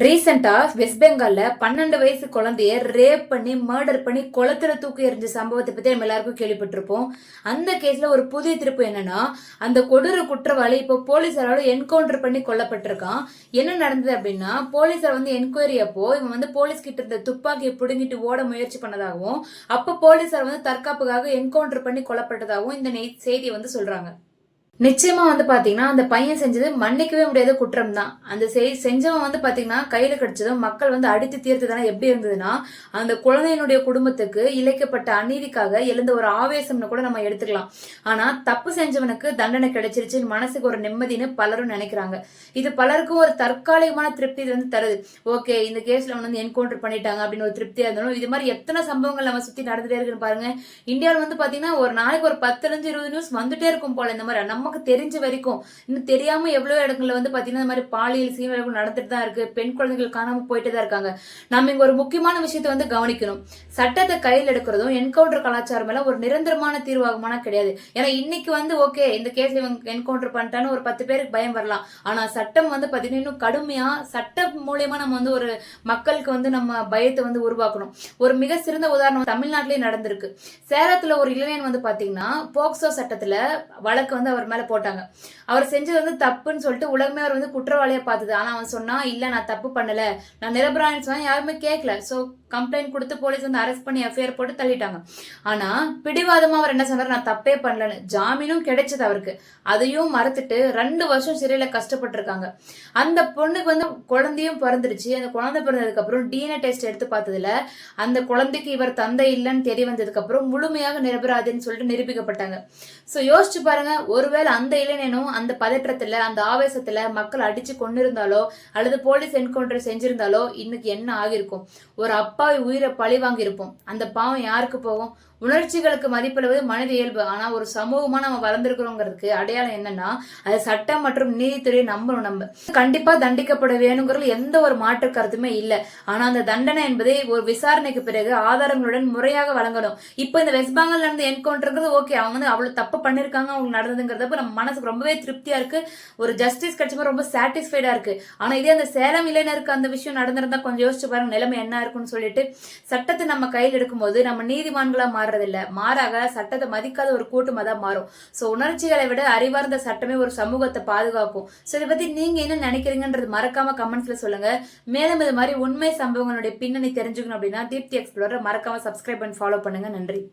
ரீசெண்டா வெஸ்ட் பெங்கால்ல 12 வயசு குழந்தைய ரேப் பண்ணி மர்டர் பண்ணி குளத்துல தூக்கி எறிஞ்ச சம்பவத்தை பத்தி நம்ம எல்லாருக்கும் கேள்விப்பட்டிருப்போம். அந்த கேஸ்ல ஒரு புதிய திருப்பு என்னன்னா, அந்த கொடூர குற்றவாளி இப்போ போலீசாரால என்கவுண்டர் பண்ணி கொல்லப்பட்டிருக்கான். என்ன நடந்தது அப்படின்னா, போலீசார் என்கொயரி அப்போ இவன் போலீஸ் கிட்ட இருந்த துப்பாக்கியை பிடுங்கிட்டு ஓட முயற்சி பண்ணதாகவும், அப்ப போலீசார் தற்காப்புக்காக என்கவுண்டர் பண்ணி கொல்லப்பட்டதாகவும் இந்த செய்தியை சொல்றாங்க. நிச்சயமா பாத்தீங்கன்னா அந்த பையன் செஞ்சது மன்னிக்கவே முடியாத குற்றம் தான். அந்த செஞ்சவன் பாத்தீங்கன்னா கையில கிடைச்சதும் மக்கள் அடித்து தீர்த்ததான எப்படி இருந்ததுன்னா, அந்த குழந்தையினுடைய குடும்பத்துக்கு இழைக்கப்பட்ட அநீதிக்காக எழுந்த ஒரு ஆவேசம்னு கூட நம்ம எடுத்துக்கலாம். ஆனா தப்பு செஞ்சவனுக்கு தண்டனை கிடைச்சிருச்சு, மனசுக்கு ஒரு நிம்மதினு பலரும் நினைக்கிறாங்க. இது பலருக்கும் ஒரு தற்காலிகமான திருப்தி தருது. ஓகே, இந்த கேஸ்ல என்கவுண்டர் பண்ணிட்டாங்க அப்படின்னு ஒரு திருப்தியா இருந்தாலும், இது மாதிரி எத்தனை சம்பவங்கள் நம்ம சுத்தி நடந்துட்டே இருக்குன்னு பாருங்க. இந்தியாவில் பாத்தீங்கன்னா ஒரு நாளைக்கு ஒரு 10-20 நியூஸ் வந்துட்டே இருக்கும் போல. இந்த மாதிரி நமக்கு தெரிஞ்ச வரைக்கும் இன்னும் தெரியாம எவ்வளவு இடங்கள்ல பாத்தீங்கன்னா இந்த மாதிரி பாலியல் சீர்கேடுகள் நடந்துட்டு தான் இருக்கு. பெண் குழந்தைகள் காணாம போயிட்டு தான் இருக்காங்க. நம்ம இங்க ஒரு முக்கியமான விஷயத்தை கவனிக்கணும். சட்டத்தை கையில் எடுக்கிறதும் என்கவுண்டர் கலாச்சாரம் எல்லாம் ஒரு நிரந்தரமான தீர்வாகுமானா கிடையாது. ஏன்னா இன்னைக்கு ஓகே இந்த கேஸ் என்கவுண்டர் பண்ணிட்டான்னு ஒரு 10 பேருக்கு பயம் வரலாம். ஆனா சட்டம் பாத்தீங்கன்னா இன்னும் கடுமையா சட்டம் மூலியமா நம்ம ஒரு மக்களுக்கு நம்ம பயத்தை உருவாக்கணும். ஒரு மிக சிறந்த உதாரணம் தமிழ்நாட்டிலேயே நடந்திருக்கு. சேலத்துல ஒரு இளைஞன் பாத்தீங்கன்னா போக்சோ சட்டத்துல வழக்கு அவர் மேல போட்டாங்க. அவர் செஞ்சது தப்புன்னு சொல்லிட்டு உலகமே அவர் குற்றவாளியா பார்த்தது. ஆனா அவன் சொன்னா, இல்ல நான் தப்பு பண்ணல, நான் நிரபராதின்னு சொன்னா யாருமே கேட்கல. சோ கம்ப்ளைண்ட் கொடுத்து போலீஸ் அரெஸ்ட் பண்ணி எஃப்ஐஆர் போட்டு தள்ளிட்டாங்க. ஆனா பிடிவாதமா அவர் என்ன சொன்னாரு, நான் தப்பே பண்ணலன்னு. ஜாமீனும் கிடைச்சது அவருக்கு. அதையும் மறுத்துட்டு 2 வருஷம் சிறையில கஷ்டப்பட்டிருக்காங்க. அந்த பொண்ணுக்கு குழந்தையும் பிறந்துருச்சு. அந்த குழந்தை பிறந்ததுக்கு அப்புறம் டிஎன்ஏ டெஸ்ட் எடுத்து பார்த்ததுல அந்த குழந்தைக்கு இவர் தந்தை இல்லைன்னு தெரிய வந்ததுக்கு அப்புறம் முழுமையாக நிரபராதின்னு சொல்லிட்டு நிரூபிக்கப்பட்டாங்க. சோ யோசிச்சு பாருங்க, ஒருவேளை அந்த இளைஞனும் அந்த பதற்றத்துல அந்த ஆவேசத்துல மக்கள் அடிச்சு கொண்டிருந்தாலோ அல்லது போலீஸ் என்கவுண்டர் செஞ்சிருந்தாலோ இன்னைக்கு என்ன ஆகிருக்கும்? ஒரு அப்பாவி உயிரை பழி வாங்கி இருப்போம். அந்த பாவம் யாருக்கு போகும்? உணர்ச்சிகளுக்கு மதிப்பிடுவது மனித இயல்பு. ஆனா ஒரு சமூகமா நம்ம வளர்ந்துருக்கிறோங்கிறதுக்கு அடையாளம் என்னன்னா, அது சட்டம் மற்றும் நீதித்துறையை நம்பணும். நம்ம கண்டிப்பா தண்டிக்கப்பட வேணுங்கிறது எந்த ஒரு மாற்று கருத்துமே இல்லை. ஆனா அந்த தண்டனை என்பதை ஒரு விசாரணைக்கு பிறகு ஆதாரங்களுடன் முறையாக வழங்கணும். இப்ப இந்த வெஸ்ட் பெங்கால்ல இருந்து என்கவுண்டர்ங்கிறது ஓகே, அவங்க அவ்வளவு தப்பு பண்ணிருக்காங்க, அவங்க நடந்ததுங்கிறதப்ப நம்ம மனசுக்கு ரொம்பவே திருப்தியா இருக்கு. ஒரு ஜஸ்டிஸ் கிடைச்சப்ப ரொம்ப சாட்டிஸ்ஃபைடா இருக்கு. ஆனா இதே அந்த சேலம் இளைஞருக்கு அந்த விஷயம் நடந்திருந்தா கொஞ்சம் யோசிச்சு பாருங்க நிலைமை என்ன இருக்குன்னு சொல்லிட்டு. சட்டத்தை நம்ம கையில் எடுக்கும்போது நம்ம நீதிமான்களா மாறுறதில்ல, மாறாக சட்டத்தை மதிக்காத ஒரு கூட்டமா தான் மாறும். சோ உணர்ச்சிகளை விட அறிவார்ந்த சட்டமே ஒரு சமூகத்தை பாதுகாக்கும். சோ இதை பத்தி நீங்க என்ன நினைக்கிறீங்கன்றது மறக்காம கமெண்ட்ஸ்ல சொல்லுங்க. மேலும் இது மாதிரி உண்மை சம்பவங்களுடைய பின்னணி தெரிஞ்சுக்கணும் அப்படின்னா தீப்தி எக்ஸ்ப்ளோரர் மறக்காம சப்ஸ்கிரைப் பண்ணி ஃபாலோ பண்ணுங்க. நன்றி.